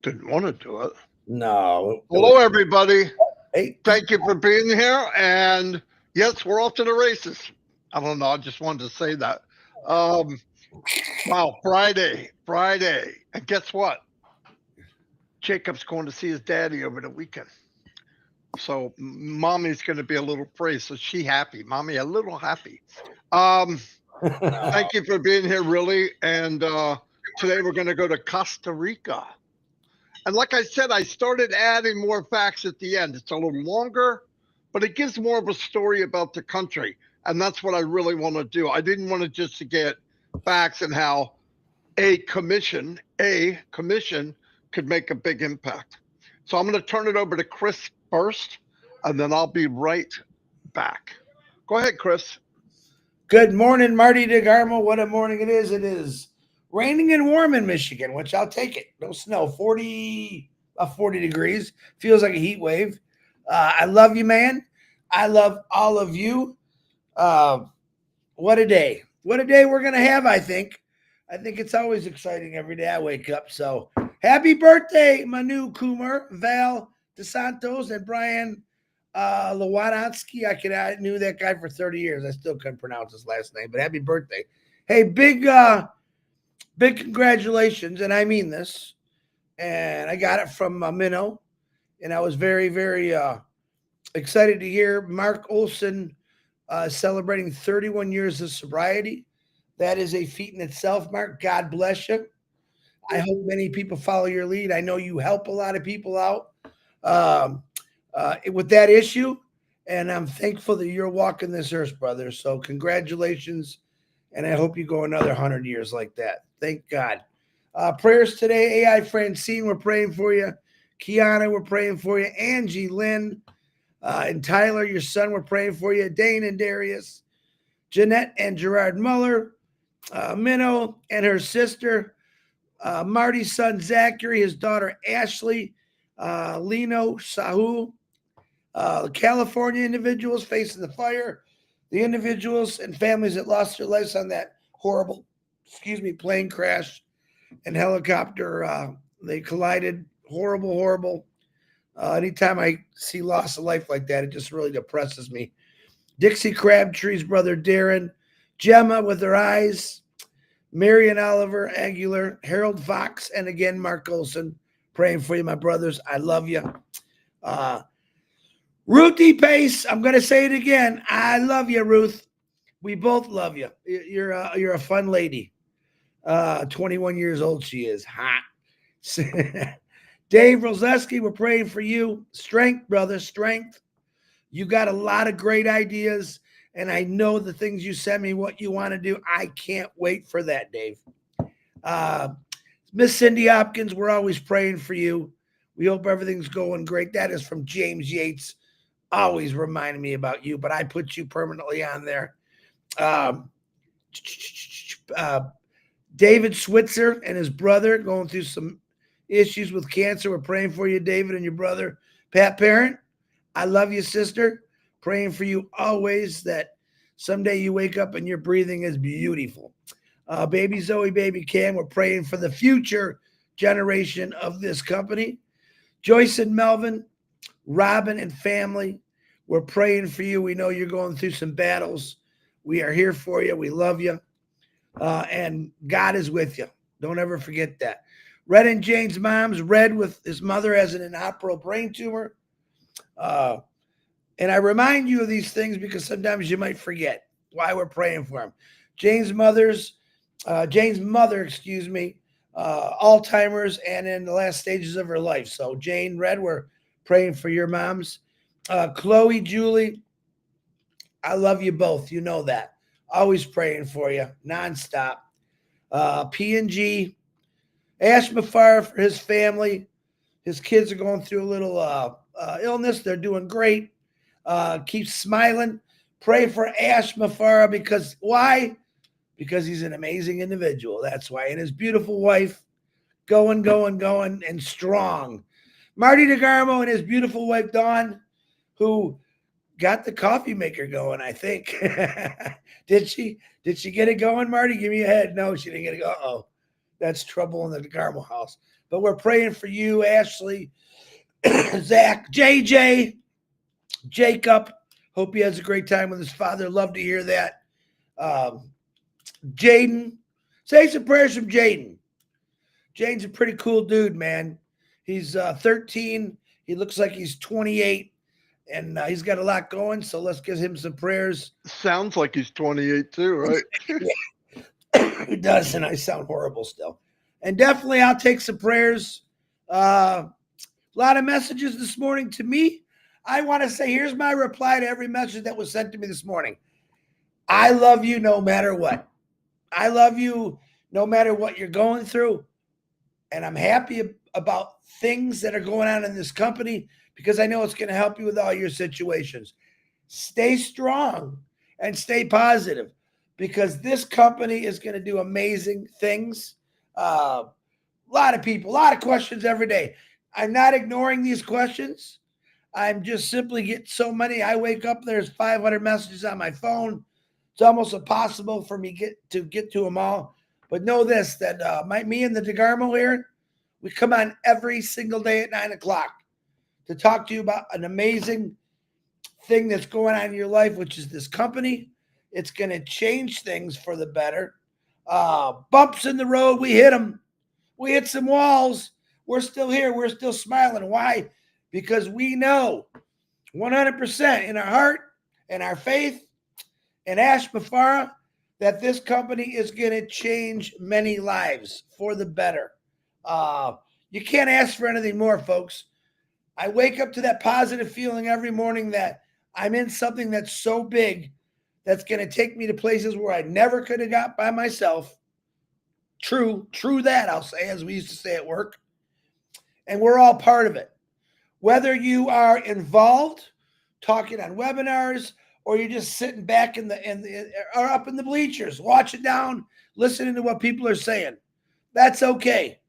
Didn't want to do it. No, it was Hello, everybody. hey. Thank you for being here. And yes, we're off to the races. I don't know. I just wanted to say that. Um, wow, Friday. And guess what? Jacob's going to see his daddy over the weekend. So mommy's going to be a little praised. So she happy. Mommy a little happy. Um, thank you for being here, really. And today we're going to go to Costa Rica. And like I said, I started adding more facts at the end. It's a little longer, but it gives more of a story about the country. And that's what I really want to do. I didn't want to just to get facts and how a commission could make a big impact. So I'm going to turn it over to Chris first, and then I'll be right back. Go ahead, Chris. Good morning, Marty DeGarmo. What a morning it is. It is raining and warm in Michigan, which I'll take it. No snow, 40 degrees. Feels like a heat wave. I love you, man. I love all of you. Uh, what a day. What a day we're going to have, I think. I think it's always exciting every day I wake up. So happy birthday, my new Coomer, Val DeSantos, and Brian Lewandowski. I knew that guy for 30 years. I still couldn't pronounce his last name, but happy birthday. Hey, big congratulations, and I mean this. And I got it from Minnow, and I was very excited to hear Mark Olson celebrating 31 years of sobriety. That is a feat in itself, Mark. God bless you. I hope many people follow your lead. I know you help a lot of people out um, with that issue, and I'm thankful that you're walking this earth, brother. So congratulations, and I hope you go another 100 years like that. Thank God. Prayers today, AI Francine, we're praying for you. Kiana, we're praying for you. Angie, Lynn, and Tyler, your son, we're praying for you. Dane and Darius, Jeanette and Gerard Muller, Minnow and her sister, Marty's son Zachary, his daughter Ashley, Lino Sahu, California individuals facing the fire, the individuals and families that lost their lives on that horrible, plane crash and helicopter. They collided. Horrible. Anytime I see loss of life like that, it just really depresses me. Dixie Crabtree's brother Darren, Gemma with her eyes, Marion Oliver Aguilar, Harold Fox, and again Mark Olson. Praying for you, my brothers. I love you. Ruthie Pace, I'm going to say it again. I love you, Ruth. We both love you. You're a fun lady. 21 years old she is. Hot. Dave Roseski, we're praying for you. Strength, brother, strength. You got a lot of great ideas, and I know the things you send me, what you want to do. I can't wait for that, Dave. Miss Cindy Hopkins, we're always praying for you. We hope everything's going great. That is from James Yates. Always reminding me about you, but I put you permanently on there. David Switzer and his brother going through some issues with cancer. We're praying for you, David, and your brother, Pat Parent. I love you, sister. Praying for you always that someday you wake up and your breathing is beautiful. Baby Zoe, baby Cam, we're praying for the future generation of this company. Joyce and Melvin, Robin and family, we're praying for you. We know you're going through some battles. We are here for you. We love you. And God is with you. Don't ever forget that. Red and Jane's mom's, Red with his mother has an inoperable brain tumor. And I remind you of these things because sometimes you might forget why we're praying for him. Jane's mother, Alzheimer's and in the last stages of her life. So Jane, Red, we're praying for your moms. Chloe, Julie, I love you both. You know that. Always praying for you, nonstop. P&G, Ash Mafar for his family. His kids are going through a little illness. They're doing great. Keep smiling. Pray for Ash Mafara because why? Because he's an amazing individual. That's why. And his beautiful wife, going, and strong. Marty DeGarmo and his beautiful wife, Dawn, who got the coffee maker going, I think. Did she get it going, Marty? Give me a head. No, she didn't get it going. Uh-oh. That's trouble in the DeGarmo house. But we're praying for you, Ashley, Zach, JJ, Jacob. Hope he has a great time with his father. Love to hear that. Jaden, say some prayers from Jaden. Jaden's a pretty cool dude, man. He's 13. He looks like he's 28, and he's got a lot going. So let's give him some prayers. Sounds like he's 28 too, right? He does, and I sound horrible still. And definitely, I'll take some prayers. A lot of messages this morning to me. I want to say, here's my reply to every message that was sent to me this morning. I love you no matter what. I love you no matter what you're going through. And I'm happy about things that are going on in this company because I know it's going to help you with all your situations. Stay strong and stay positive because this company is going to do amazing things. A lot of people, a lot of questions every day. I'm not ignoring these questions. I'm just simply getting so many. I wake up, there's 500 messages on my phone. It's almost impossible for me to get to them all. But know this, that me and the DeGarmo here, we come on every single day at 9 o'clock to talk to you about an amazing thing that's going on in your life, which is this company. It's going to change things for the better. Bumps in the road, we hit them. We hit some walls. We're still here. We're still smiling. Why? Because we know 100% in our heart and our faith and Ash Mafara that this company is going to change many lives for the better. You can't ask for anything more, folks. I wake up to that positive feeling every morning that I'm in something that's so big that's going to take me to places where I never could have got by myself. True that, I'll say, as we used to say at work. And we're all part of it. Whether you are involved, talking on webinars, or you're just sitting back or up in the bleachers, watching down, listening to what people are saying, that's okay.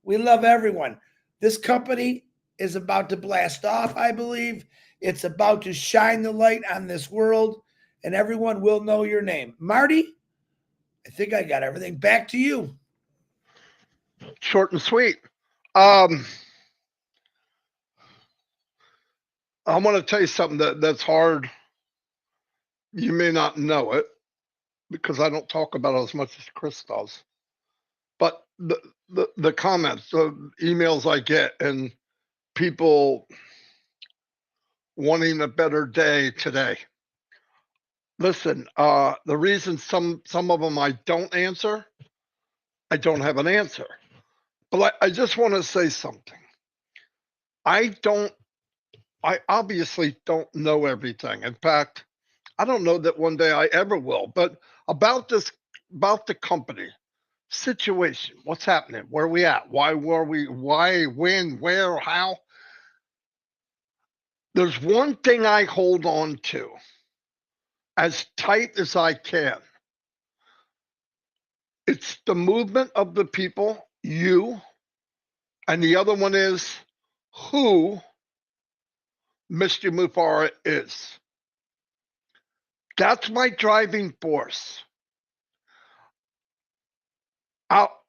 We love everyone. This company is about to blast off, I believe. It's about to shine the light on this world, and everyone will know your name. Marty, I think I got everything. Back to you. Short and sweet. I want to tell you something that's hard. You may not know it because I don't talk about it as much as Chris does. But the comments, the emails I get, and people wanting a better day today. Listen, the reason some of them I don't answer, I don't have an answer. But I just want to say something. I obviously don't know everything. In fact, I don't know that one day I ever will. But about the company situation, what's happening, where are we at, why, when, where, how. There's one thing I hold on to as tight as I can. It's the movement of the people, you, and the other one is who Mr. Mufara is. That's my driving force.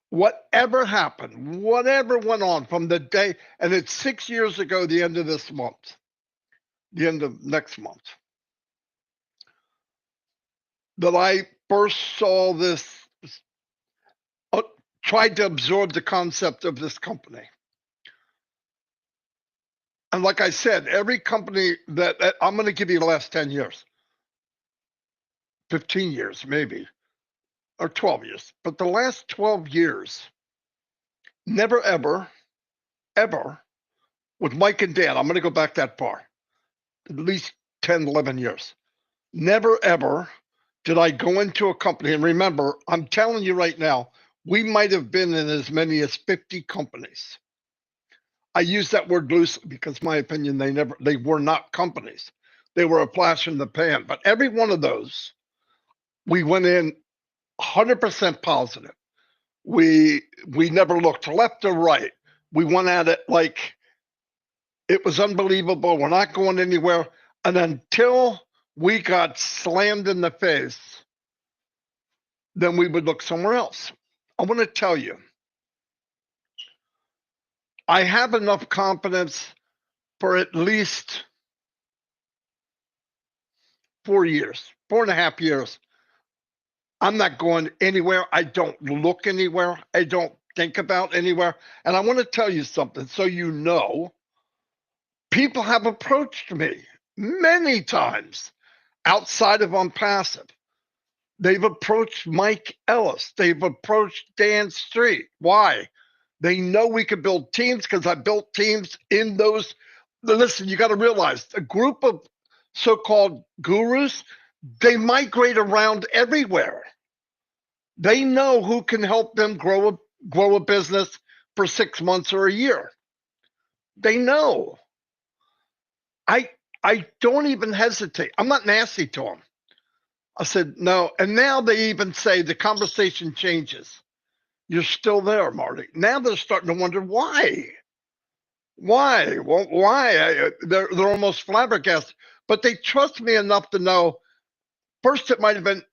Whatever happened, whatever went on from the day, and it's 6 years ago, the end of this month, the end of next month, that I first saw this, tried to absorb the concept of this company. And like I said, every company that I'm going to give you the last 10 years, 15 years maybe, or 12 years. But the last 12 years, never, ever, with Mike and Dan, I'm going to go back that far, at least 10, 11 years. Never, ever did I go into a company. And remember, I'm telling you right now, we might have been in as many as 50 companies. I use that word loosely because, in my opinion, they were not companies. They were a flash in the pan. But every one of those, we went in 100% positive. We never looked left or right. We went at it like it was unbelievable. We're not going anywhere. And until we got slammed in the face, then we would look somewhere else. I want to tell you, I have enough confidence for at least 4 years, 4.5 years. I'm not going anywhere. I don't look anywhere. I don't think about anywhere. And I want to tell you something so you know. People have approached me many times outside of on passive. They've approached Mike Ellis. They've approached Dan Street. Why? They know we can build teams because I built teams in those. Listen, you got to realize a group of so-called gurus, they migrate around everywhere. They know who can help them grow a business for 6 months or a year. They know. I don't even hesitate. I'm not nasty to them. I said, no. And now they even say the conversation changes. You're still there, Marty. Now they're starting to wonder why. Why? Well, why? They're almost flabbergasted. But they trust me enough to know. First, it might have been,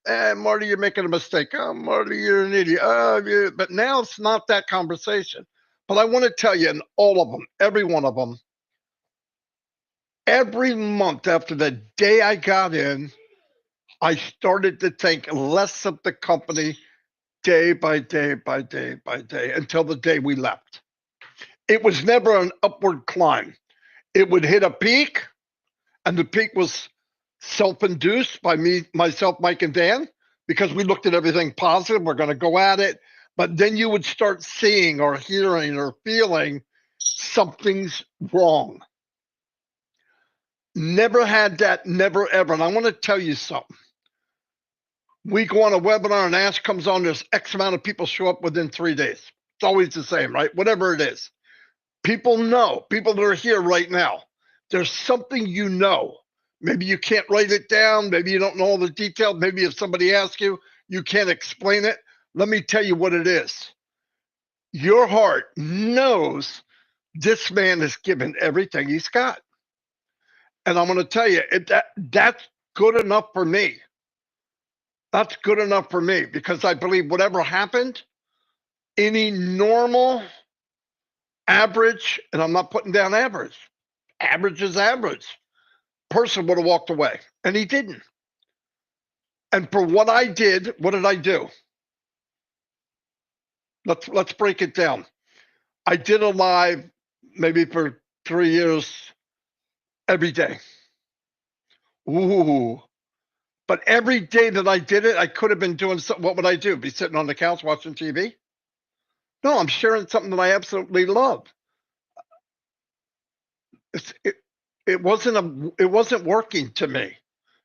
Marty, you're making a mistake. Oh, Marty, you're an idiot. But now it's not that conversation. But I want to tell you, in all of them, every one of them, every month after the day I got in, I started to think less of the company day by day by day by day until the day we left. It was never an upward climb. It would hit a peak, and the peak was self-induced by me, myself, Mike, and Dan, because we looked at everything positive. We're going to go at it. But then you would start seeing or hearing or feeling something's wrong. Never had that, never ever. And I want to tell you something. We go on a webinar and Ash comes on, there's X amount of people show up within 3 days. It's always the same, right? Whatever it is. People know, people that are here right now, there's something you know. Maybe you can't write it down. Maybe you don't know all the details. Maybe if somebody asks you, you can't explain it. Let me tell you what it is. Your heart knows this man has given everything he's got. And I'm going to tell you, that's good enough for me. That's good enough for me because I believe whatever happened, any normal, average, and I'm not putting down average is average, person would have walked away. And he didn't. And for what I did, what did I do? Let's break it down. I did a live maybe for 3 years every day. Ooh. But every day that I did it, I could have been doing something. What would I do? Be sitting on the couch watching TV? No, I'm sharing something that I absolutely love. It wasn't working to me.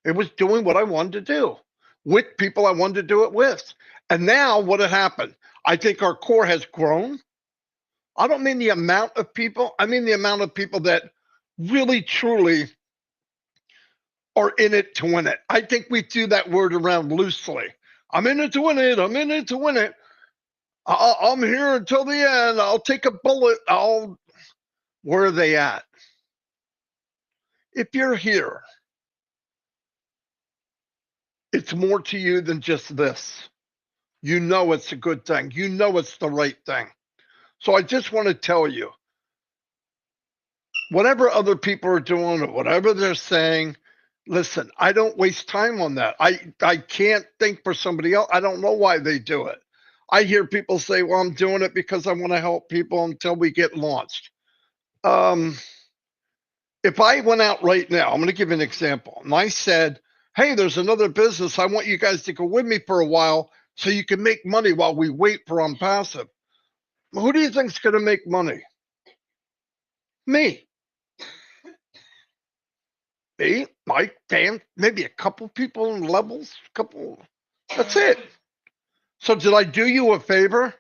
It was doing what I wanted to do with people I wanted to do it with. And now what had happened? I think our core has grown. I don't mean the amount of people. I mean the amount of people that really, truly are in it to win it. I think we threw that word around loosely. I'm in it to win it. I'm in it to win it. I'm here until the end. I'll take a bullet. Where are they at? If you're here, it's more to you than just this. You know it's a good thing. You know it's the right thing. So I just want to tell you, whatever other people are doing or whatever they're saying, listen, I don't waste time on that. I can't think for somebody else. I don't know why they do it. I hear people say, well, I'm doing it because I want to help people until we get launched. If I went out right now, I'm going to give you an example. And I said, hey, there's another business. I want you guys to go with me for a while so you can make money while we wait for Unpassive. Who do you think is going to make money? Me. Me, Mike, Dan, maybe a couple people in levels, that's it. So did I do you a favor?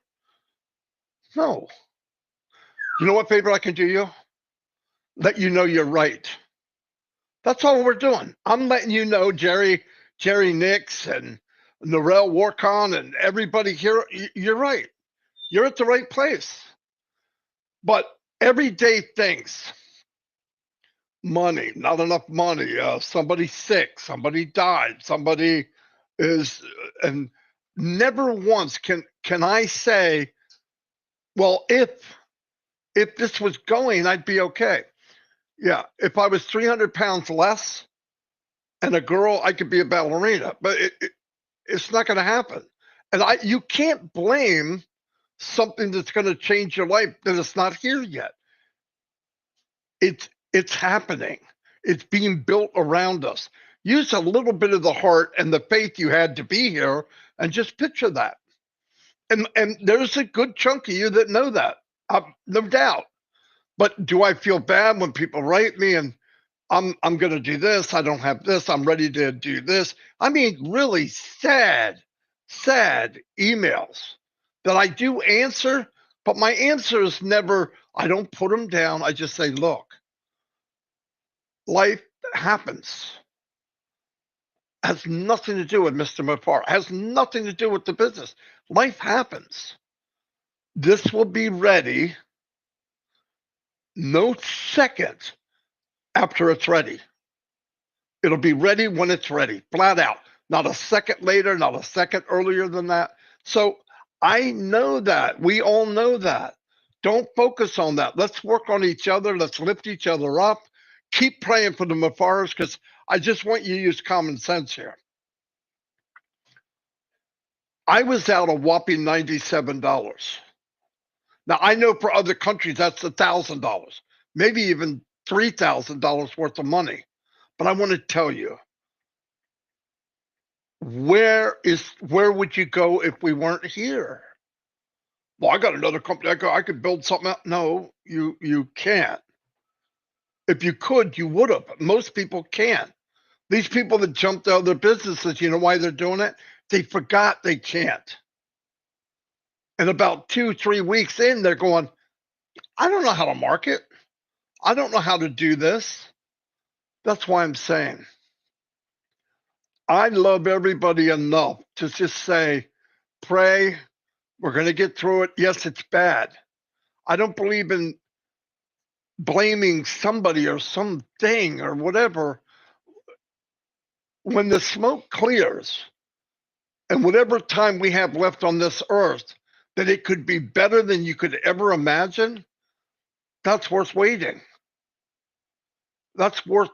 No. You know what favor I can do you? Let you know you're right. That's all we're doing. I'm letting you know, Jerry Nix and Norel Warcon and everybody here, you're right. You're at the right place. But everyday things, money, not enough money, somebody's sick, somebody died, somebody is, and never once can I say, well, if If this was going, I'd be okay. Yeah, if I was 300 pounds less and a girl, I could be a ballerina, but it's not going to happen. And you can't blame something that's going to change your life that it's not here yet. It's happening. It's being built around us. Use a little bit of the heart and the faith you had to be here, and just picture that. And there's a good chunk of you that know that, no doubt. But do I feel bad when people write me and I'm going to do this, I don't have this, I'm ready to do this? I mean, really sad emails that I do answer, but my answer is never, I don't put them down. I just say, look, life happens. Has nothing to do with Mr. Mafar. Has nothing to do with the business. Life happens. This will be ready no second after it's ready. It'll be ready when it's ready, flat out. Not a second later, not a second earlier than that. So I know that. We all know that. Don't focus on that. Let's work on each other. Let's lift each other up. Keep praying for the Mafaras, because I just want you to use common sense here. I was out a whopping $97. Now, I know for other countries, that's $1,000, maybe even $3,000 worth of money. But I want to tell you, where would you go if we weren't here? Well, I got another company. I could build something out. No, you can't. If you could, you would have. Most people can't. These people that jumped out of their businesses, you know why they're doing it? They forgot they can't. And about 2-3 weeks in, they're going, I don't know how to market. I don't know how to do this. That's why I'm saying, I love everybody enough to just say, pray, we're going to get through it. Yes, it's bad. I don't believe in blaming somebody or something or whatever. When the smoke clears, and whatever time we have left on this earth, that it could be better than you could ever imagine, that's worth waiting. That's worth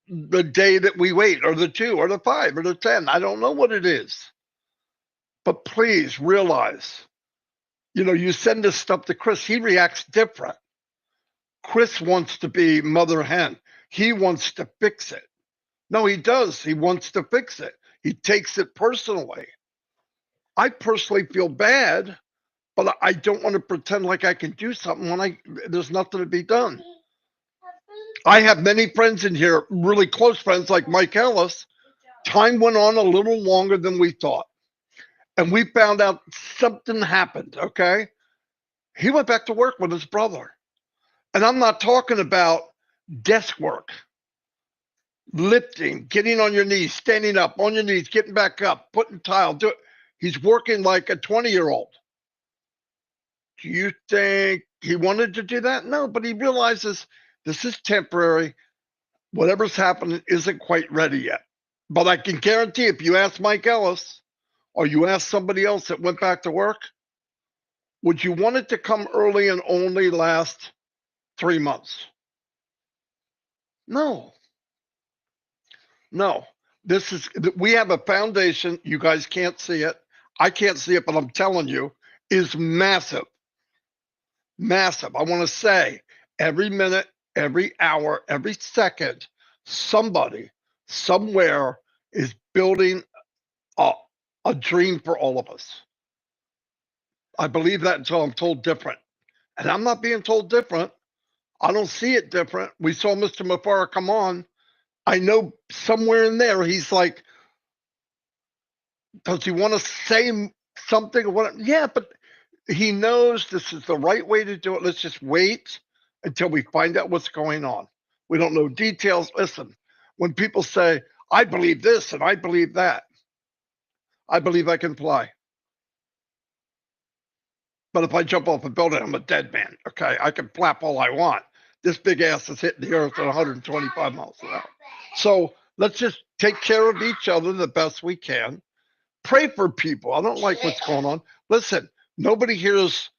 the day that we wait, or the 2 or the 5 or the 10. I don't know what it is. But please realize, you send this stuff to Chris, he reacts different. Chris wants to be mother hen. He wants to fix it. No, he does. He wants to fix it. He takes it personally. I personally feel bad, but I don't want to pretend like I can do something when there's nothing to be done. I have many friends in here, really close friends like Mike Ellis. Time went on a little longer than we thought. And we found out something happened, okay? He went back to work with his brother. And I'm not talking about desk work, lifting, getting on your knees, standing up, on your knees, getting back up, putting tile. He's working like a 20-year-old. Do you think he wanted to do that? No, but he realizes this is temporary. Whatever's happening isn't quite ready yet. But I can guarantee, if you ask Mike Ellis or you ask somebody else that went back to work, would you want it to come early and only last 3 months? No. We have a foundation. You guys can't see it. I can't see it, but I'm telling you, is massive. Massive. I want to say, every minute, every hour, every second, somebody somewhere is building a dream for all of us. I believe that until I'm told different. And I'm not being told different. I don't see it different. We saw Mr. Mafara come on. I know somewhere in there he's like, does he want to say something? Yeah, but he knows this is the right way to do it. Let's just wait until we find out what's going on. We don't know details. Listen, when people say, I believe this and I believe that, I believe I can fly. But if I jump off a building, I'm a dead man. Okay, I can flap all I want. This big ass is hitting the earth at 125 miles an hour. So let's just take care of each other the best we can. Pray for people. I don't like what's going on. Listen, nobody here is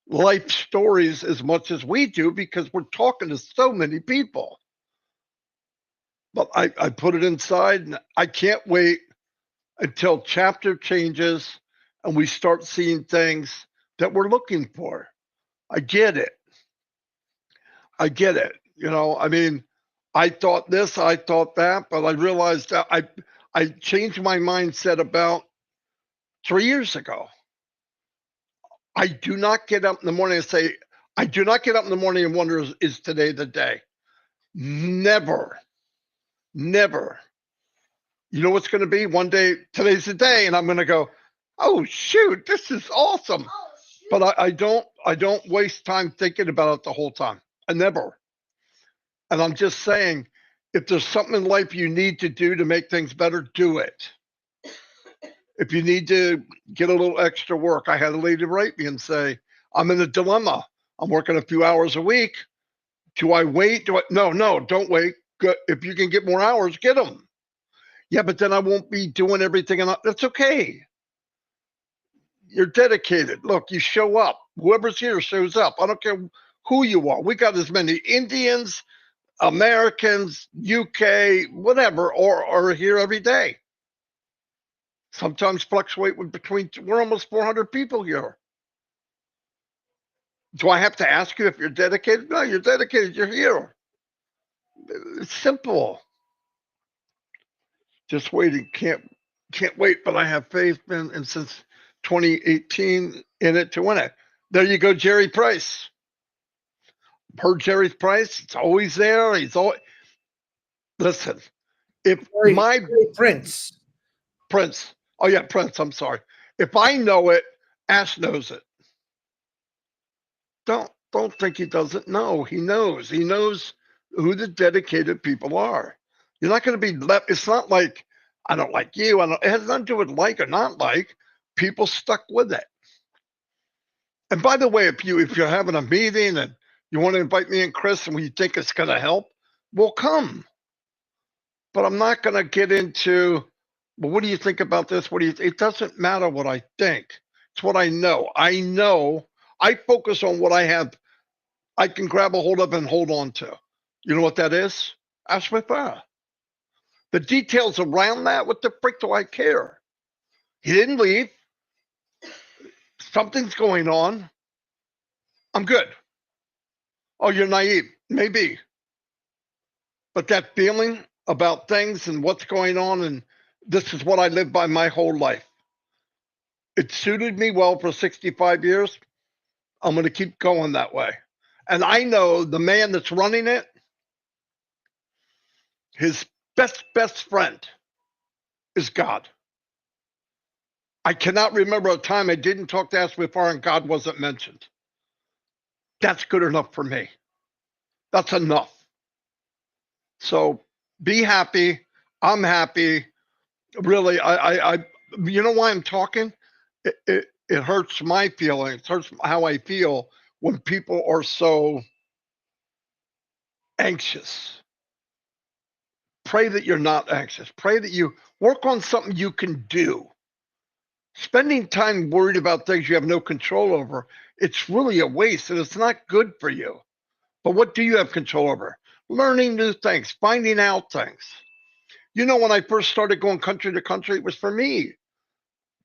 life stories as much as we do because we're talking to so many people. But I put it inside, and I can't wait until chapter changes and we start seeing things that we're looking for. I get it. I get it. I mean, I thought this, I thought that, but I realized that I changed my mindset about 3 years ago. I do not get up in the morning and say, I do not get up in the morning and wonder, is today the day? Never, never. You know what's going to be? One day, today's the day, and I'm going to go, oh shoot, this is awesome. But I don't waste time thinking about it the whole time. I never. And I'm just saying, if there's something in life you need to do to make things better, do it. If you need to get a little extra work, I had a lady write me and say, I'm in a dilemma. I'm working a few hours a week. Do I wait? No, don't wait. If you can get more hours, get them. Yeah, but then I won't be doing everything. And that's okay. You're dedicated. Look, you show up. Whoever's here shows up. I don't care who you are. We got as many Indians, Americans, UK, whatever, or here every day. Sometimes fluctuate we're almost 400 people here. Do I have to ask you if you're dedicated? No, you're dedicated. You're here. It's simple. Just waiting. Can't wait, but I have faith and since 2018 in it to win it. There you go, Jerry Price. Heard Jerry's Price. It's always there. He's always listen. If my Prince. Oh yeah, Prince. I'm sorry. If I know it, Ash knows it. Don't think he doesn't know. He knows. He knows who the dedicated people are. You're not going to be left. It's not like I don't like you. It has nothing to do with like or not like. People stuck with it. And by the way, if you're having a meeting and you want to invite me and Chris and we think it's going to help, we'll come. But I'm not going to get into, well, what do you think about this? It doesn't matter what I think. It's what I know. I focus on what I have, I can grab a hold of and hold on to. You know what that is? Ask my father. The details around that, what the frick do I care? He didn't leave. Something's going on. I'm good. Oh, you're naive. Maybe. But that feeling about things and what's going on, and this is what I lived by my whole life. It suited me well for 65 years. I'm going to keep going that way. And I know the man that's running it, his best friend is God. I cannot remember a time I didn't talk to Ashwifar and God wasn't mentioned. That's good enough for me. That's enough. So be happy. I'm happy. Really, I you know why I'm talking? It hurts my feelings. It hurts how I feel when people are so anxious. Pray that you're not anxious. Pray that you work on something you can do. Spending time worried about things you have no control over, it's really a waste and it's not good for you. But what do you have control over? Learning new things, finding out things. You know, when I first started going country to country, it was for me.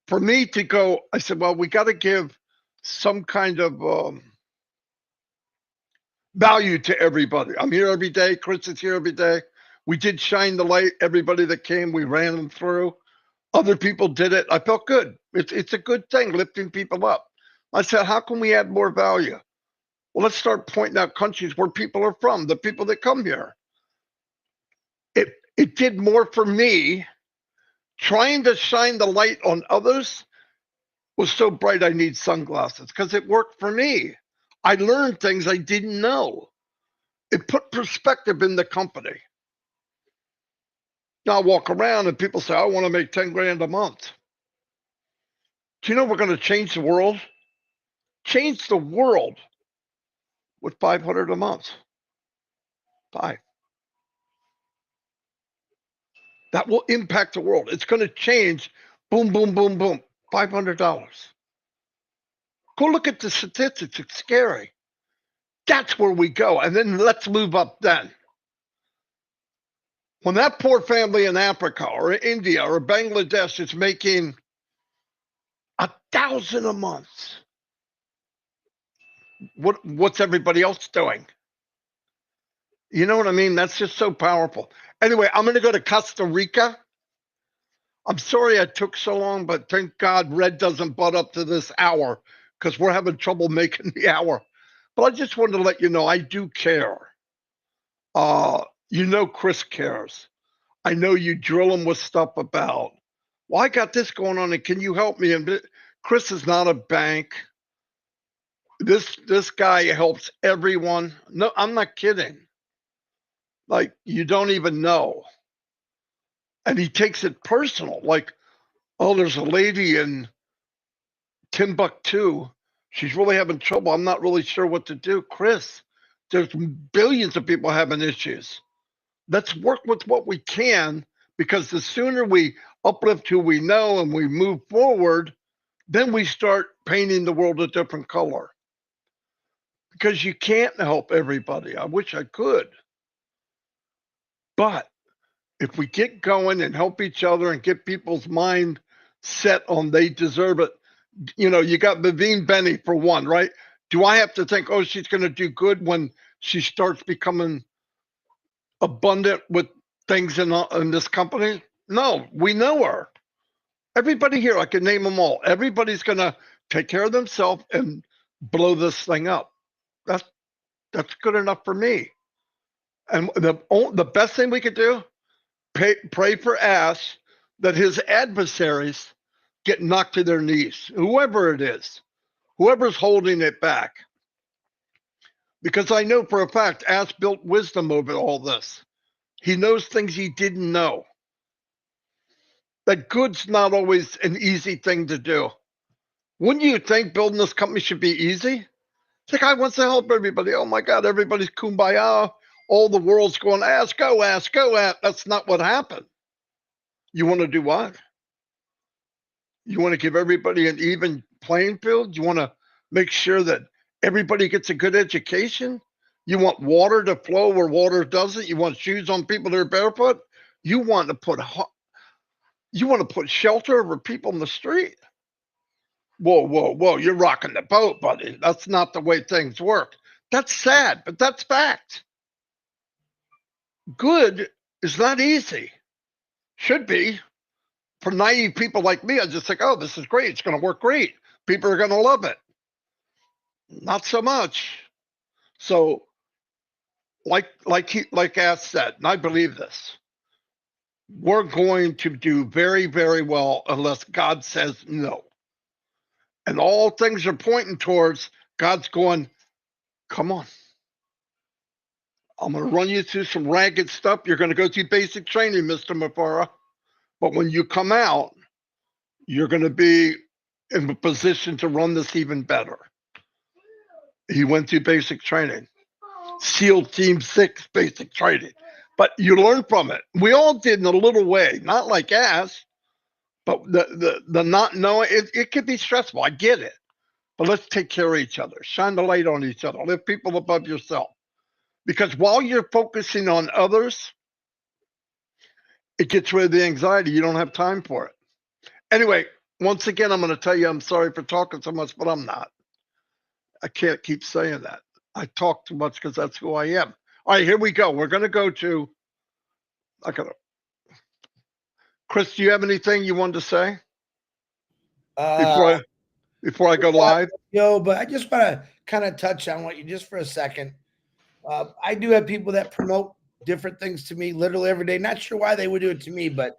For me to go, I said, well, we got to give some kind of value to everybody. I'm here every day. Chris is here every day. We did shine the light. Everybody that came, we ran them through. Other people did it. I felt good. It's a good thing, lifting people up. I said, how can we add more value? Well, let's start pointing out countries where people are from, the people that come here. It did more for me. Trying to shine the light on others was so bright I need sunglasses because it worked for me. I learned things I didn't know. It put perspective in the company. Now I walk around and people say, I want to make 10 grand a month. Do you know we're going to change the world? Change the world with 500 a month. 5. That will impact the world. It's going to change. Boom, boom, boom, boom. $500. Go look at the statistics. It's scary. That's where we go. And then let's move up then. When that poor family in Africa or India or Bangladesh is making 1,000 a month, what's everybody else doing? You know what I mean? That's just so powerful. Anyway, I'm going to go to Costa Rica. I'm sorry it took so long, but thank God Red doesn't butt up to this hour because we're having trouble making the hour. But I just wanted to let you know I do care. Chris cares. I know you drill him with stuff about, well, I got this going on and can you help me? And Chris is not a bank. This guy helps everyone. No, I'm not kidding. Like, you don't even know. And he takes it personal. Like, oh, there's a lady in Timbuktu. She's really having trouble. I'm not really sure what to do. Chris, there's billions of people having issues. Let's work with what we can, because the sooner we uplift who we know and we move forward, then we start painting the world a different color. Because you can't help everybody. I wish I could. But if we get going and help each other and get people's mind set on they deserve it, you got Vivine Benny for one, right? Do I have to think, oh, she's going to do good when she starts becoming abundant with things in this company? No, we know her. Everybody here, I can name them all. Everybody's going to take care of themselves and blow this thing up. That's good enough for me. And the best thing we could do, pray for Ash that his adversaries get knocked to their knees, whoever it is, whoever's holding it back. Because I know for a fact Ash built wisdom over all this. He knows things he didn't know. That good's not always an easy thing to do. Wouldn't you think building this company should be easy? The guy wants to help everybody. Oh my God, everybody's kumbaya. All the world's going, Ash, go, Ash, go, Ash. That's not what happened. You want to do what? You want to give everybody an even playing field? You want to make sure that everybody gets a good education? You want water to flow where water doesn't? You want shoes on people that are barefoot? You want to put shelter over people in the street? Whoa, you're rocking the boat, buddy. That's not the way things work. That's sad, but that's fact. Good is not easy. Should be. For naive people like me, I just think, oh, this is great. It's going to work great. People are going to love it. Not so much. So, like Ash said, and I believe this, we're going to do very, very well unless God says no. And all things are pointing towards God's going, come on. I'm going to run you through some ragged stuff. You're going to go through basic training, Mr. Mafara. But when you come out, you're going to be in a position to run this even better. He went through basic training. SEAL Team 6 basic training. But you learn from it. We all did in a little way. Not like Ash. But the not knowing, it can be stressful. I get it. But let's take care of each other. Shine the light on each other. Lift people above yourself. Because while you're focusing on others, it gets rid of the anxiety. You don't have time for it. Anyway, once again, I'm going to tell you I'm sorry for talking so much, but I'm not. I can't keep saying that. I talk too much because that's who I am. All right, here we go. We're going to go to, Chris, do you have anything you wanted to say before I go live? But I just want to kind of touch on what you just for a second. I do have people that promote different things to me literally every day. Not sure why they would do it to me, but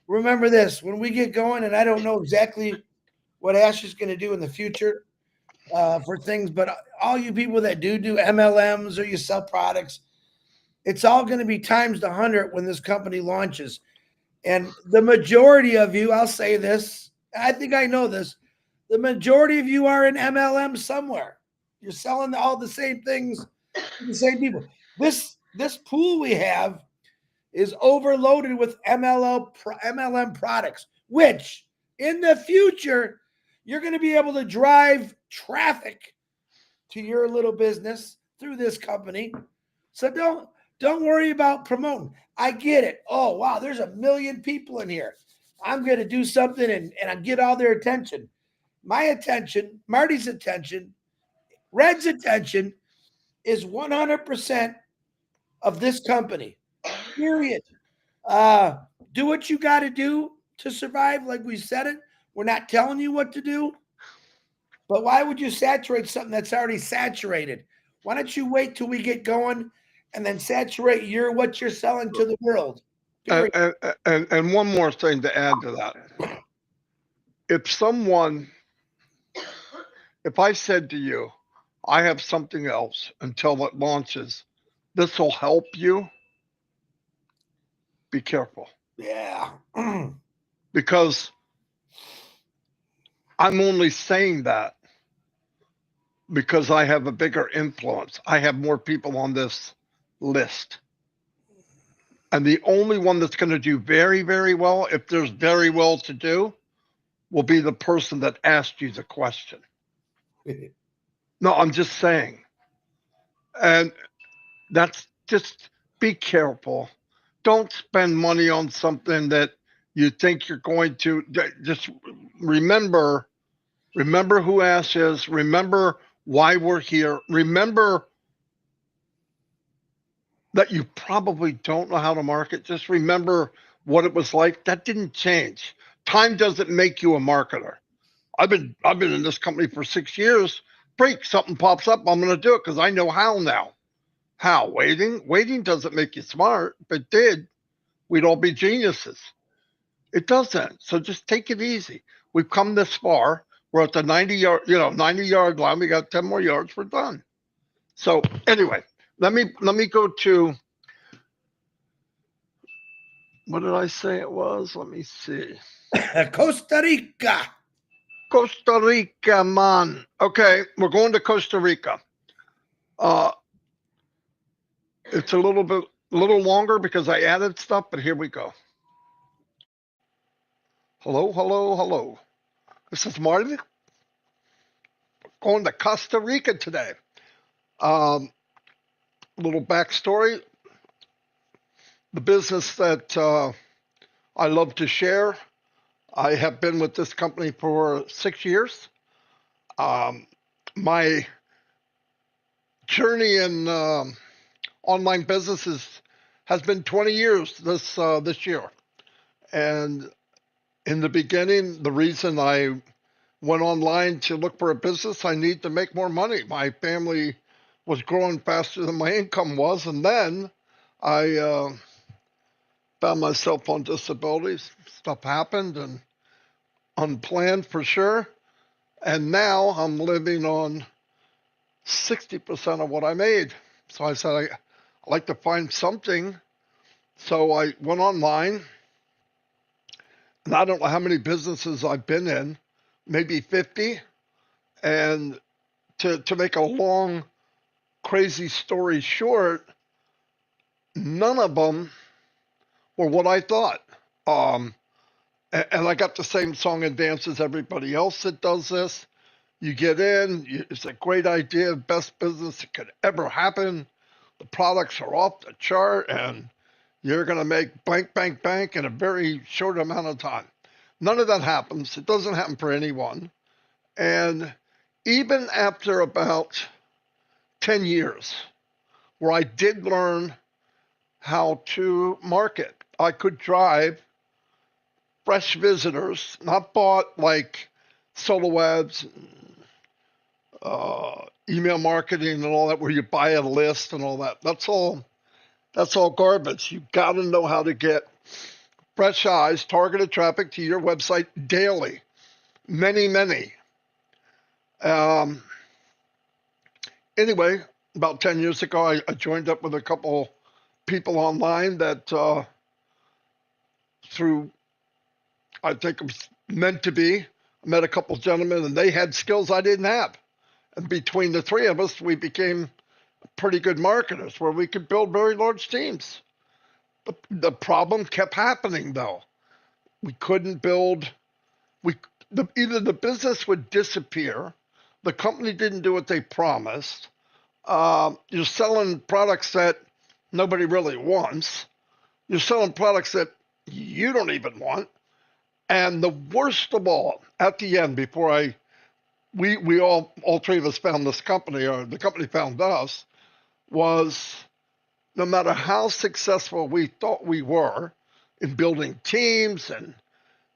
remember this. When we get going, and I don't know exactly what Ash is going to do in the future for things, but all you people that do MLMs or you sell products, it's all going to be times the 100 when this company launches. And the majority of you, I'll say this, I think I know this, the majority of you are in MLM somewhere. You're selling all the same things to the same people. This pool we have is overloaded with MLM products, which in the future You're going to be able to drive traffic to your little business through this company. So don't worry about promoting. I get it. Oh, wow, there's 1 million people in here. I'm going to do something and I get all their attention. My attention, Marty's attention, Red's attention is 100% of this company. Period. Do what you got to do to survive, like we said it. We're not telling you what to do. But why would you saturate something that's already saturated? Why don't you wait till we get going and then saturate what you're selling to the world? And one more thing to add to that. If I said to you, I have something else until it launches, this will help you, be careful. Yeah. Because I'm only saying that because I have a bigger influence. I have more people on this list. And the only one that's going to do very, very well, if there's very well to do, will be the person that asked you the question. No, I'm just saying. And that's just be careful. Don't spend money on something that you think you're going to. Just remember who Ash is. Remember why we're here. Remember that you probably don't know how to market. Just remember what it was like. That didn't change. Time doesn't make you a marketer. I've been in this company for 6 years. Break, something pops up, I'm going to do it because I know how now. How? Waiting doesn't make you smart. If it did, we'd all be geniuses. It doesn't. So just take it easy. We've come this far. We're at the 90-yard line. We got 10 more yards. We're done. So anyway, let me go to, what did I say it was? Let me see. Costa Rica. Costa Rica, man. Okay, we're going to Costa Rica. It's a little longer because I added stuff, but here we go. Hello. This is Marty. Going to Costa Rica today. Little backstory. The business that I love to share. I have been with this company for 6 years. My journey in online businesses has been 20 years this year. And in the beginning, the reason I went online to look for a business, I need to make more money. My family was growing faster than my income was. And then I found myself on disability. Stuff happened and unplanned for sure. And now I'm living on 60% of what I made. So I said, I'd like to find something. So I went online. And I don't know how many businesses I've been in, maybe 50. And to make a long, crazy story short, none of them were what I thought. And I got the same song and dance as everybody else that does this. You get in, it's a great idea, best business that could ever happen. The products are off the chart, and you're going to make bank, bank, bank in a very short amount of time. None of that happens. It doesn't happen for anyone. And even after about 10 years, where I did learn how to market, I could drive fresh visitors, not bought like solo ads, email marketing and all that, where you buy a list and all that. That's all garbage. You got to know how to get fresh eyes, targeted traffic to your website daily. Many. Anyway, about 10 years ago, I joined up with a couple people online that through, I think it was meant to be, I met a couple gentlemen and they had skills I didn't have. And between the three of us, we became pretty good marketers where we could build very large teams. But the problem kept happening though. We couldn't build, either the business would disappear, the company didn't do what they promised, you're selling products that nobody really wants, you're selling products that you don't even want, and the worst of all, at the end, before we all three of us found this company, or the company found us, was no matter how successful we thought we were in building teams and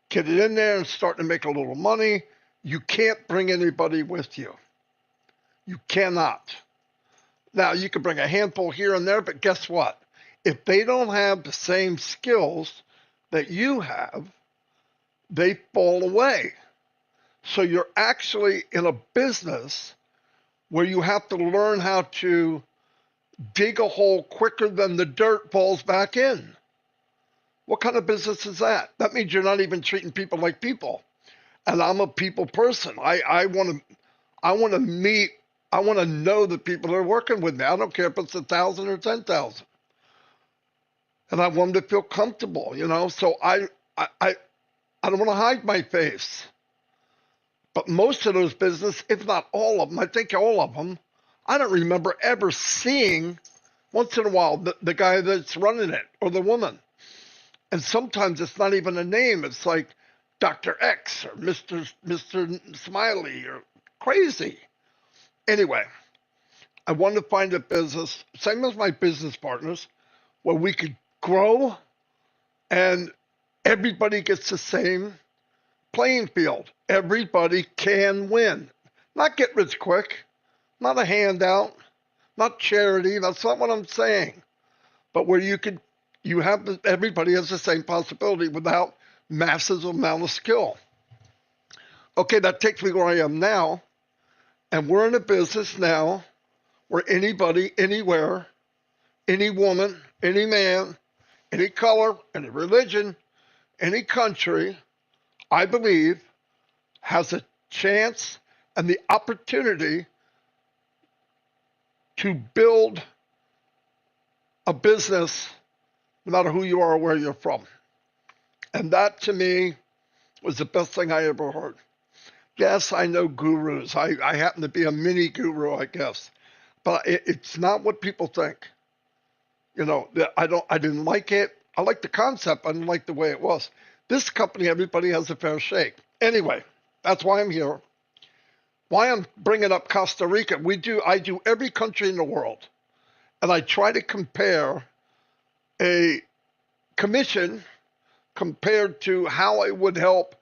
getting in there and starting to make a little money, you can't bring anybody with you. You cannot. Now, you can bring a handful here and there, but guess what? If they don't have the same skills that you have, they fall away. So you're actually in a business where you have to learn how to dig a hole quicker than the dirt falls back in. What kind of business is that? That means you're not even treating people like people. And I'm a people person. I want to meet. I want to know the people that are working with me. I don't care if it's 1,000 or 10,000. And I want them to feel comfortable, you know. So I don't want to hide my face. But most of those businesses, if not all of them, I think all of them, I don't remember ever seeing once in a while the guy that's running it or the woman. And sometimes it's not even a name. It's like Dr. X or Mr. Smiley or crazy. Anyway, I wanted to find a business, same as my business partners, where we could grow and everybody gets the same playing field. Everybody can win. Not get rich quick, not a handout, not charity. That's not what I'm saying. But where everybody has the same possibility without massive amount of skill. Okay, that takes me where I am now. And we're in a business now where anybody, anywhere, any woman, any man, any color, any religion, any country, I believe, has a chance and the opportunity to build a business no matter who you are or where you're from. And that, to me, was the best thing I ever heard. Yes, I know gurus. I happen to be a mini guru, I guess. But it's not what people think. You know, I didn't like it. I like the concept. I didn't like the way it was. This company, everybody has a fair shake. Anyway, that's why I'm here. Why I'm bringing up Costa Rica. I do every country in the world. And I try to compare a commission compared to how it would help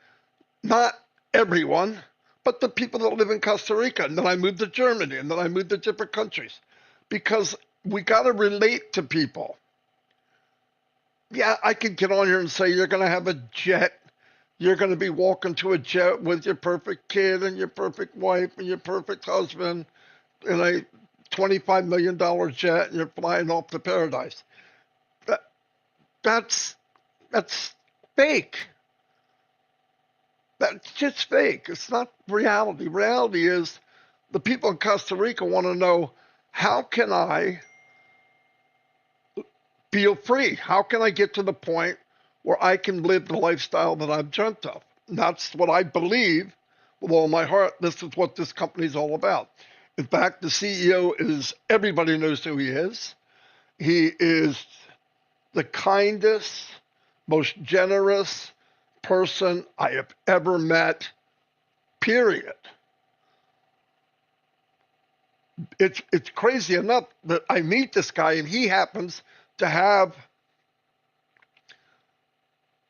not everyone, but the people that live in Costa Rica. And then I moved to Germany, and then I moved to different countries because we got to relate to people. Yeah, I could get on here and say you're going to have a jet. You're going to be walking to a jet with your perfect kid and your perfect wife and your perfect husband in a $25 million jet, and you're flying off to paradise. That's fake. That's just fake. It's not reality. Reality is the people in Costa Rica want to know, how can I feel free? How can I get to the point where I can live the lifestyle that I've dreamt of? And that's what I believe with all my heart. This is what this company is all about. In fact, the CEO everybody knows who he is. He is the kindest, most generous person I have ever met, period. It's crazy enough that I meet this guy and he happens to have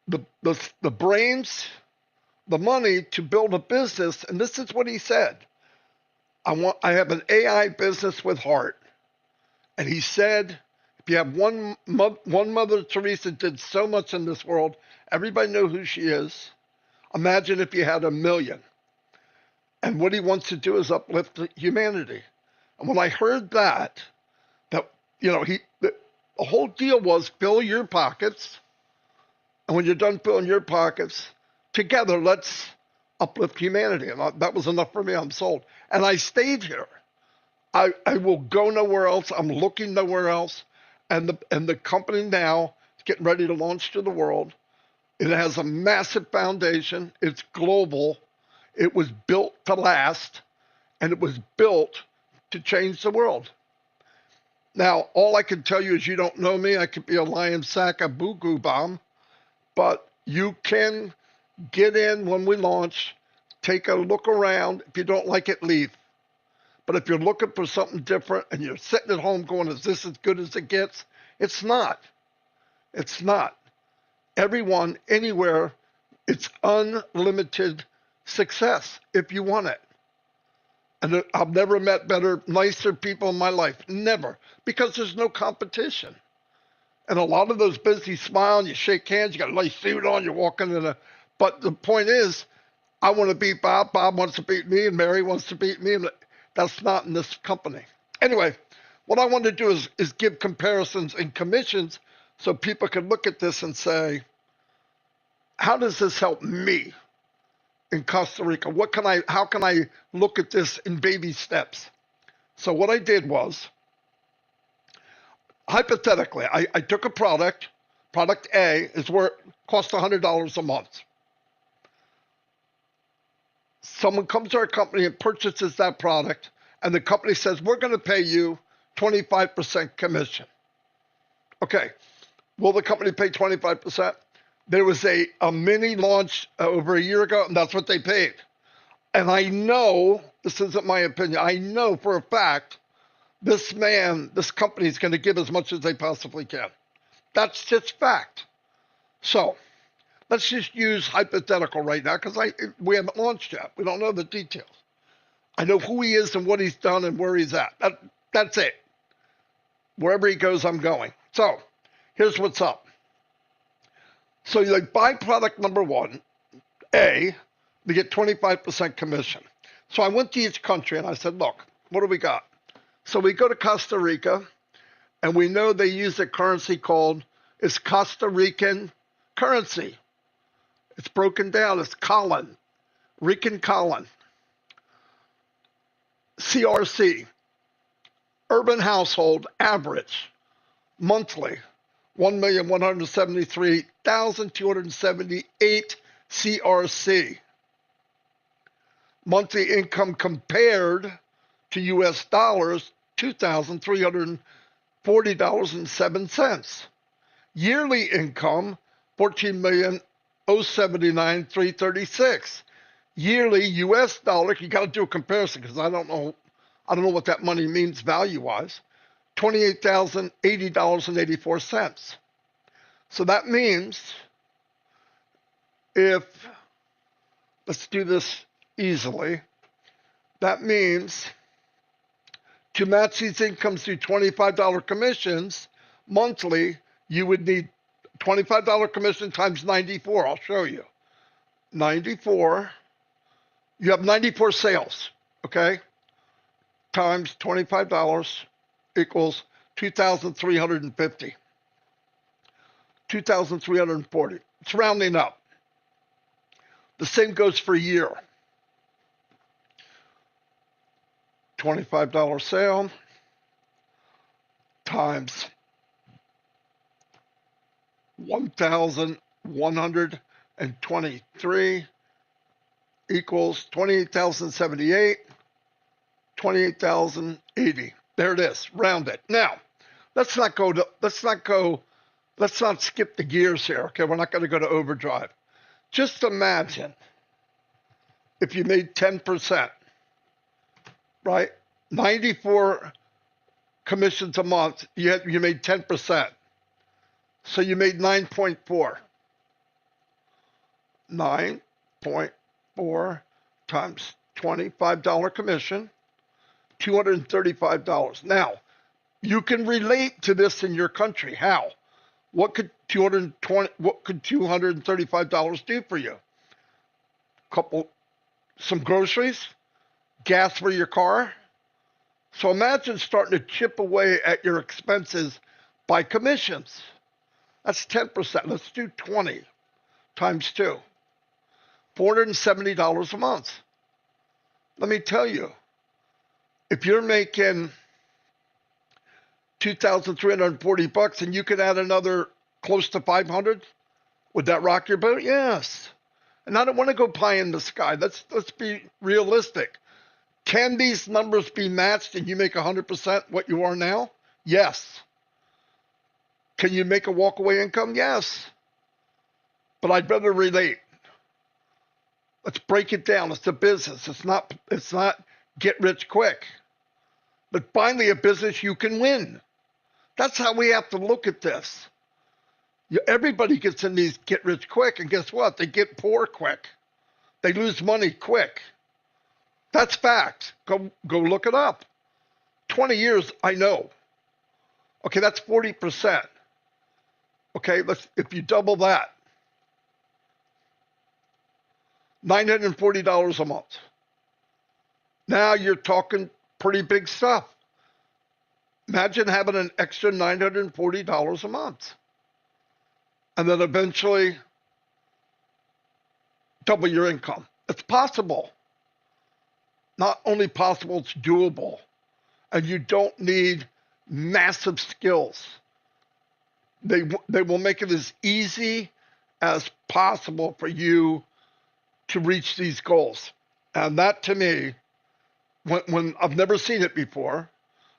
the brains, the money to build a business. And this is what he said. I have an AI business with heart. And he said, if you have one Mother Teresa did so much in this world, everybody knows who she is. Imagine if you had 1 million. And what he wants to do is uplift humanity. And when I heard that the whole deal was fill your pockets. And when you're done filling your pockets, together, let's uplift humanity. And that was enough for me. I'm sold. And I stayed here. I will go nowhere else. I'm looking nowhere else. And the company now is getting ready to launch to the world. It has a massive foundation. It's global. It was built to last, and it was built to change the world. Now, all I can tell you is you don't know me. I could be a lion sack, a boo goo bomb, but you can get in when we launch, take a look around. If you don't like it, leave. But if you're looking for something different and you're sitting at home going, is this as good as it gets? It's not. It's not. Everyone, anywhere, it's unlimited success if you want it. And I've never met better, nicer people in my life. Never. Because there's no competition. And a lot of those busy smile and you shake hands, you got a nice suit on, you're walking in a. But the point is, I want to beat Bob. Bob wants to beat me, and Mary wants to beat me. And that's not in this company. Anyway, what I want to do is give comparisons and commissions so people can look at this and say, how does this help me in Costa Rica? How can I look at this in baby steps? So what I did was, hypothetically, I took a product A is where it costs $100 a month. Someone comes to our company and purchases that product, and the company says, we're going to pay you 25% commission. Okay, will the company pay 25%? There was a mini launch over a year ago, and that's what they paid. And I know, this isn't my opinion, I know for a fact this company is going to give as much as they possibly can. That's just fact. So let's just use hypothetical right now because we haven't launched yet. We don't know the details. I know who he is and what he's done and where he's at. That's it. Wherever he goes, I'm going. So here's what's up. So you buy product number one, A, to get 25% commission. So I went to each country and I said, look, what do we got? So we go to Costa Rica, and we know they use a currency called, it's Costa Rican currency. It's broken down. It's colon, Rican colon. CRC, urban household average, monthly, 1,173,278 CRC. Monthly income compared to US dollars, $2,340.07. Yearly income, 14,079,336. Yearly US dollar, you got to do a comparison because I don't know what that money means value-wise. $28,080.84. So that means let's do this easily. That means to match these incomes through $25 commissions monthly, you would need $25 commission times 94. I'll show you. 94. You have 94 sales, okay? Times $25 equals 2,350. 2,340. It's rounding up. The same goes for a year. $25 sale times 1,123 equals 28,078, 28,080. There it is, round it. Now, let's not skip the gears here, okay? We're not going to go to overdrive. Just imagine if you made 10%, right? 94 commissions a month, you made 10%. So you made 9.4. 9.4 times $25 commission, $235. Now, you can relate to this in your country. How? What could $235 do for you? Some groceries, gas for your car. So imagine starting to chip away at your expenses by commissions. That's 10%. Let's do 20 times 2. $470 a month. Let me tell you, if you're making $2,340 and you could add another close to 500, would that rock your boat? Yes. And I don't want to go pie in the sky. Let's be realistic. Can these numbers be matched and you make 100% what you are now? Yes. Can you make a walkaway income? Yes. But I'd rather relate. Let's break it down. It's a business. It's not get rich quick. But finally a business you can win. That's how we have to look at this. Everybody gets in these get rich quick, and guess what? They get poor quick. They lose money quick. That's fact. Go look it up. 20 years, I know. Okay, that's 40%. Okay, if you double that, $940 a month. Now you're talking pretty big stuff. Imagine having an extra $940 a month. And then eventually double your income. It's possible. Not only possible, it's doable. And you don't need massive skills. They will make it as easy as possible for you to reach these goals. And that to me, when I've never seen it before,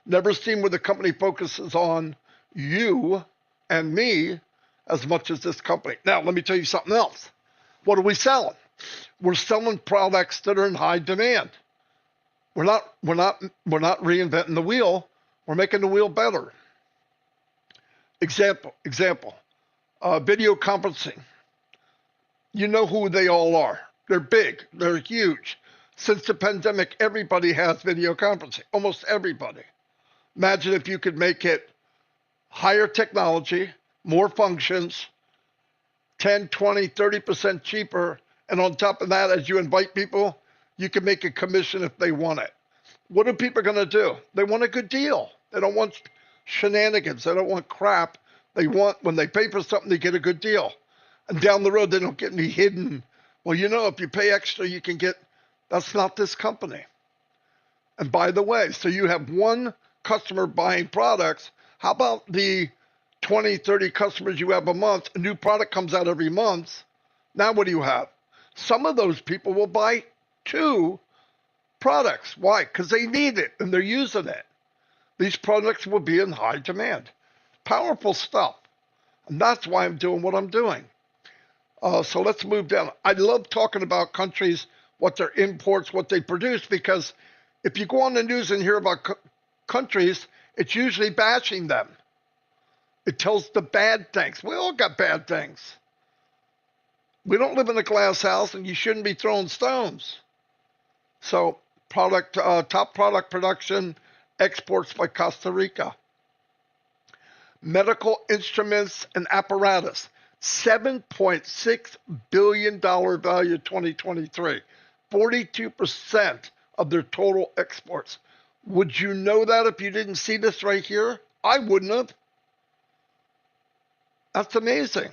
never seen where the company focuses on you and me as much as this company. Now, let me tell you something else. What are we selling? We're selling products that are in high demand. We're not reinventing the wheel. We're making the wheel better. Example, video conferencing. You know who they all are. They're big. They're huge. Since the pandemic, everybody has video conferencing. Almost everybody. Imagine if you could make it higher technology, more functions, 10, 20, 30% cheaper. And on top of that, as you invite people, you can make a commission if they want it. What are people going to do? They want a good deal. They don't want shenanigans. They don't want crap. They want, when they pay for something, they get a good deal. And down the road, they don't get any hidden. Well, if you pay extra, you can get, that's not this company. And by the way, so you have one customer buying products. How about the 20, 30 customers you have a month? A new product comes out every month. Now what do you have? Some of those people will buy 2 products. Why? Because they need it and they're using it. These products will be in high demand. Powerful stuff. And that's why I'm doing what I'm doing. So let's move down. I love talking about countries, what their imports, what they produce, because if you go on the news and hear about countries, it's usually bashing them. It tells the bad things. We all got bad things. We don't live in a glass house, and you shouldn't be throwing stones. So top product production, exports by Costa Rica. Medical instruments and apparatus, $7.6 billion value 2023, 42% of their total exports. Would you know that if you didn't see this right here? I wouldn't have. That's amazing.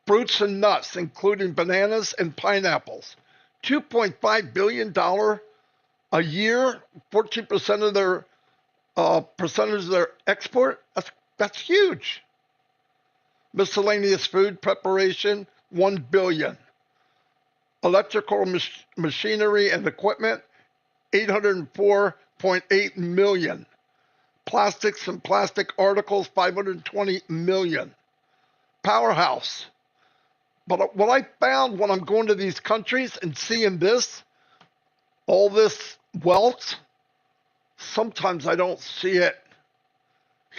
Fruits and nuts, including bananas and pineapples, $2.5 billion a year, 14% of their percentage of their export. That's huge. Miscellaneous food preparation, $1 billion. Electrical machinery and equipment, $804.8 million. Plastics and plastic articles, $520 million. Powerhouse. But what I found when I'm going to these countries and seeing this, all this wealth, sometimes I don't see it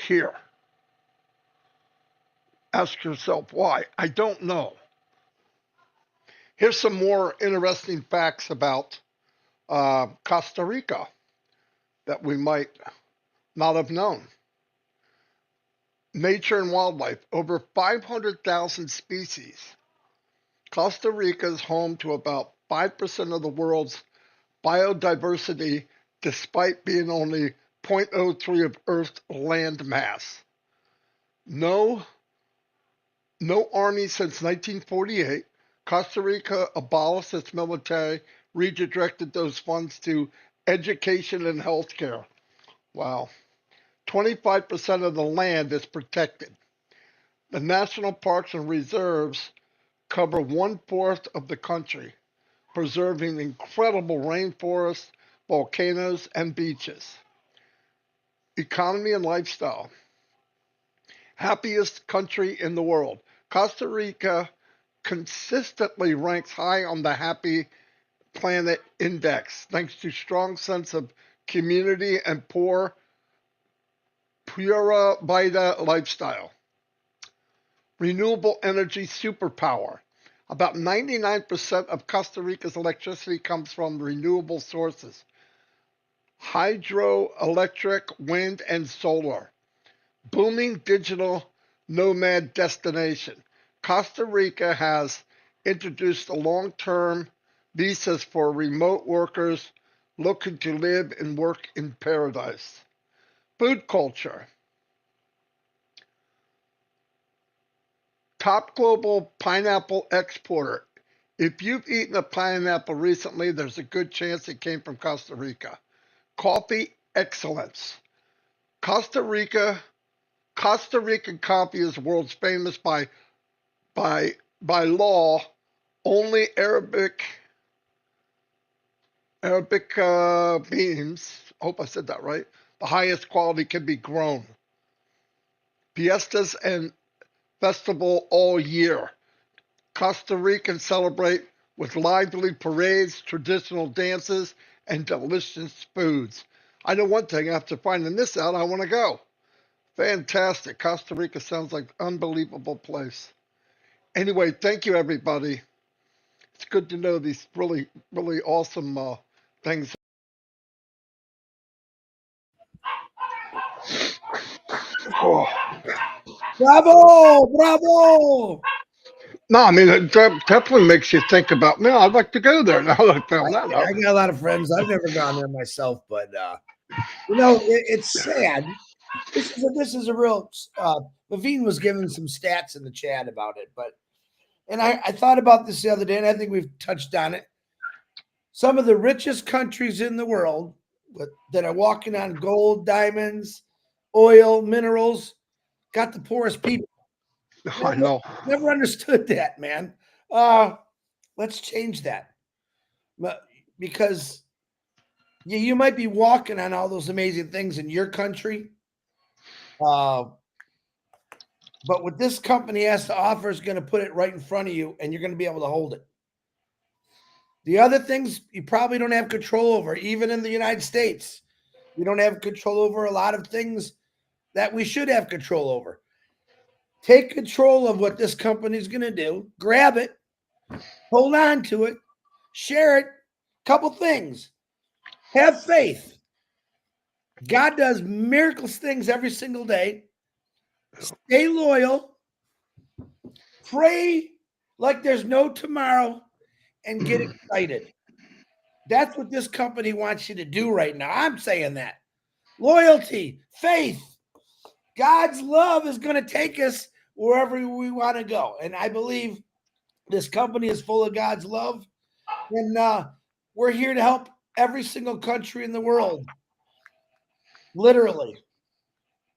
here. Ask yourself why. I don't know. Here's some more interesting facts about Costa Rica that we might not have known. Nature and wildlife, over 500,000 species. Costa Rica is home to about 5% of the world's biodiversity, despite being only 0.03 of Earth's land mass. No army since 1948. Costa Rica abolished its military, redirected those funds to education and healthcare. Wow. 25% of the land is protected. The national parks and reserves cover 1/4 of the country, preserving incredible rainforests, volcanoes, and beaches. Economy and lifestyle. Happiest country in the world. Costa Rica consistently ranks high on the Happy Planet Index thanks to strong sense of community and pura vida lifestyle. Renewable energy superpower. About 99% of Costa Rica's electricity comes from renewable sources: hydroelectric, wind, and solar. Booming digital nomad destination. Costa Rica has introduced long-term visas for remote workers looking to live and work in paradise. Food culture. Top global pineapple exporter. If you've eaten a pineapple recently, there's a good chance it came from Costa Rica. Coffee excellence. Costa Rica Costa Rican coffee is world's famous by law. Only Arabic beans. I hope I said that right. The highest quality can be grown. Fiestas and festival all year. Costa Ricans celebrate with lively parades, traditional dances, and delicious foods. I know one thing. After finding this out, I want to go. Fantastic. Costa Rica sounds like an unbelievable place. Anyway, thank you, everybody. It's good to know these really, really awesome things. Oh. Bravo, bravo. No, I mean, it definitely makes you think about, man, I'd like to go there now that I found that out. I got a lot of friends. I've never gone there myself, but it's sad. This is a real. Levine was giving some stats in the chat about it, and I thought about this the other day, and I think we've touched on it. Some of the richest countries in the world that are walking on gold, diamonds, oil, minerals, got the poorest people. I know. Never understood that, man. Let's change that, because you might be walking on all those amazing things in your country, but what this company has to offer is going to put it right in front of you, and you're going to be able to hold it. The other things you probably don't have control over, even in the United States. We don't have control over a lot of things that we should have control over. Take control of what this company is going to do. Grab it. Hold on to it. Share it. Couple things. Have faith. God does miracles things every single day. Stay loyal. Pray like there's no tomorrow and get excited. That's what this company wants you to do right now. I'm saying that. Loyalty, faith. God's love is going to take us wherever we want to go. And I believe this company is full of God's love. And we're here to help every single country in the world. Literally.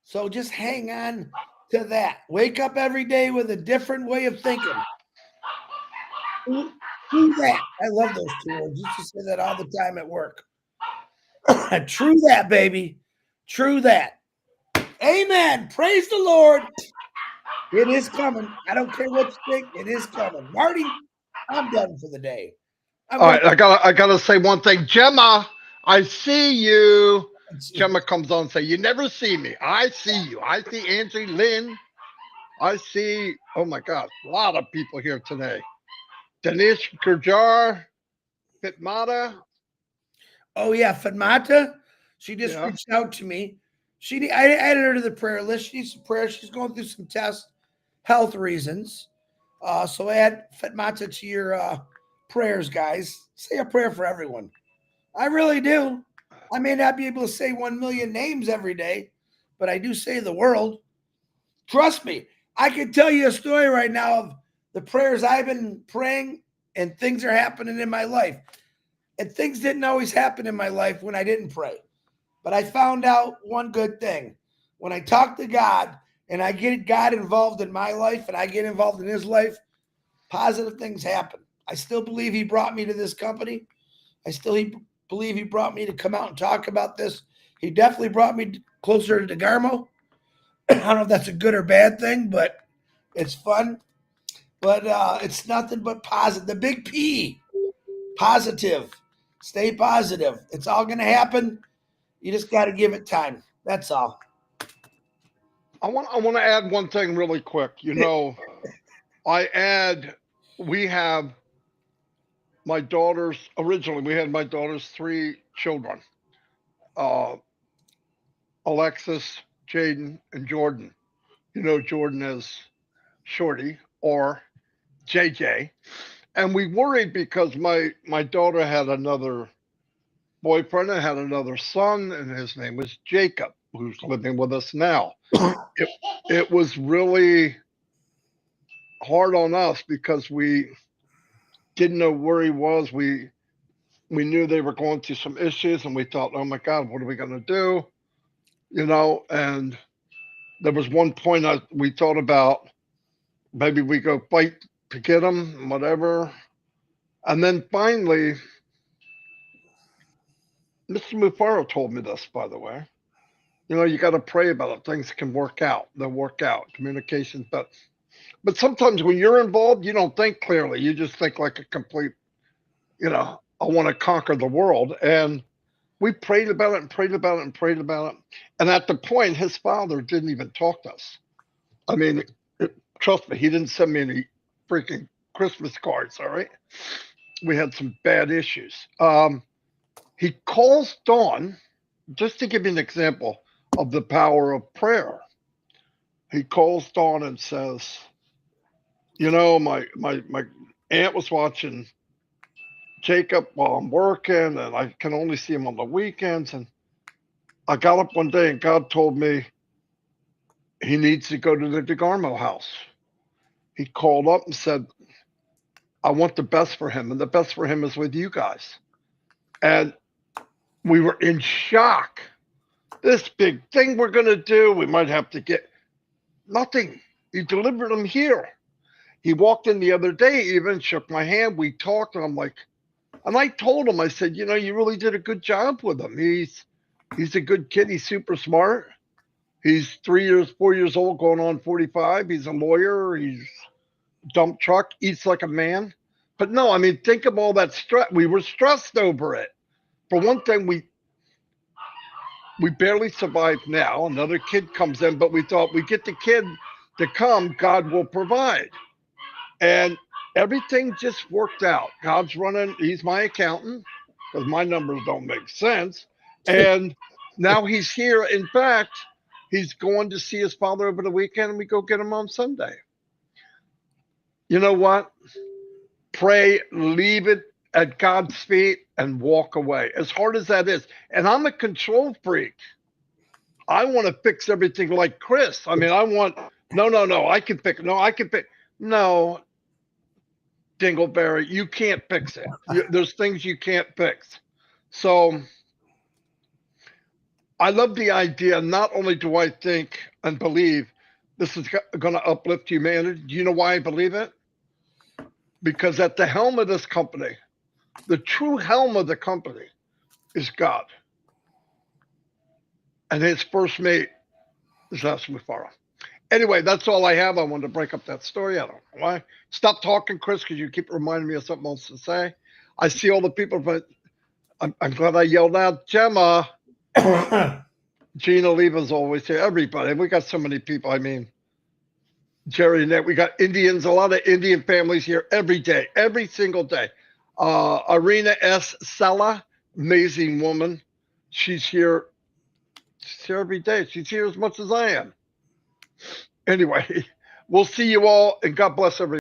So just hang on to that. Wake up every day with a different way of thinking. True that. I love those two words. Used to say that all the time at work. True that, baby. True that. Amen. Praise the Lord. It is coming. I don't care what you think. It is coming. Marty, I'm done for the day. All right, I gotta say one thing. Gemma, I see you. Gemma comes on and say, "You never see me. I see you. I see Angie Lynn. I see, oh my God, a lot of people here today. Denise Kurjar, Fitmata. Oh, yeah, Fatmata. She just reached out to me. I added her to the prayer list. She needs some prayer. She's going through some tests, health reasons. So add Fatmata to your prayers, guys. Say a prayer for everyone. I really do. I may not be able to say 1 million names every day, but I do say the world. Trust me. I can tell you a story right now of the prayers I've been praying, and things are happening in my life. And things didn't always happen in my life when I didn't pray. But I found out one good thing. When I talk to God and I get God involved in my life and I get involved in his life, positive things happen. I still believe he brought me to this company. I still believe he brought me to come out and talk about this. He definitely brought me closer to DeGarmo. I don't know if that's a good or bad thing, but it's fun. But it's nothing but positive. The big P, positive. Stay positive. It's all going to happen. You just got to give it time. That's all. I want to add one thing really quick. You know, we have my daughter's, originally we had my daughter's 3 children, Alexis, Jaden, and Jordan. You know, Jordan is Shorty or JJ. And we worried because my daughter had another boyfriend and had another son, and his name was Jacob, who's living with us now. It was really hard on us because we didn't know where he was. We knew they were going through some issues, and we thought, oh my God, what are we going to do? You know, and there was one point we thought about maybe we go fight to get him, whatever. And then finally, Mr. Mufaro told me this, by the way. You know, you got to pray about it. Things can work out. They'll work out. Communication's but sometimes when you're involved, you don't think clearly. You just think like a complete, you know, I want to conquer the world. And we prayed about it and prayed about it and prayed about it. And at the point, his father didn't even talk to us. I mean, trust me, he didn't send me any freaking Christmas cards. All right. We had some bad issues. He calls Dawn, just to give you an example of the power of prayer. He calls Dawn and says, you know, my aunt was watching Jacob while I'm working, and I can only see him on the weekends. And I got up one day and God told me he needs to go to the DeGarmo house. He called up and said, I want the best for him, and the best for him is with you guys. And we were in shock. This big thing we're going to do, we might have to get nothing. He delivered him here. He walked in the other day, even shook my hand. We talked, and I'm like, and I told him, I said, you know, you really did a good job with him. He's a good kid. He's super smart. He's 4 years old, going on 45. He's a lawyer. He's dump truck, eats like a man. But no, I mean, think of all that stress. We were stressed over it. For one thing, we barely survived now. Another kid comes in, but we thought we get the kid to come, God will provide. And everything just worked out. God's running, he's my accountant because my numbers don't make sense. And now he's here. In fact, he's going to see his father over the weekend, and we go get him on Sunday. You know what? Pray, leave it at God's feet, and walk away. As hard as that is. And I'm a control freak. I want to fix everything like Chris. I mean, I want, no, I can fix, no, I can fix, no, Dingleberry, you can't fix it. There's things you can't fix. So I love the idea. Not only do I think and believe this is going to uplift humanity, do you know why I believe it? Because at the helm of this company, the true helm of the company is God. And his first mate is Mufaro. Anyway, that's all I have. I wanted to break up that story. I don't know why. Stop talking, Chris, because you keep reminding me of something else to say. I see all the people, but I'm glad I yelled out, Gemma. Gina Leva's always here. Everybody. We got so many people. I mean, Jerry and Nate. We got Indians, a lot of Indian families here every day, every single day. Arena S. Sella, amazing woman. She's here every day. She's here as much as I am. Anyway, we'll see you all, and God bless everybody.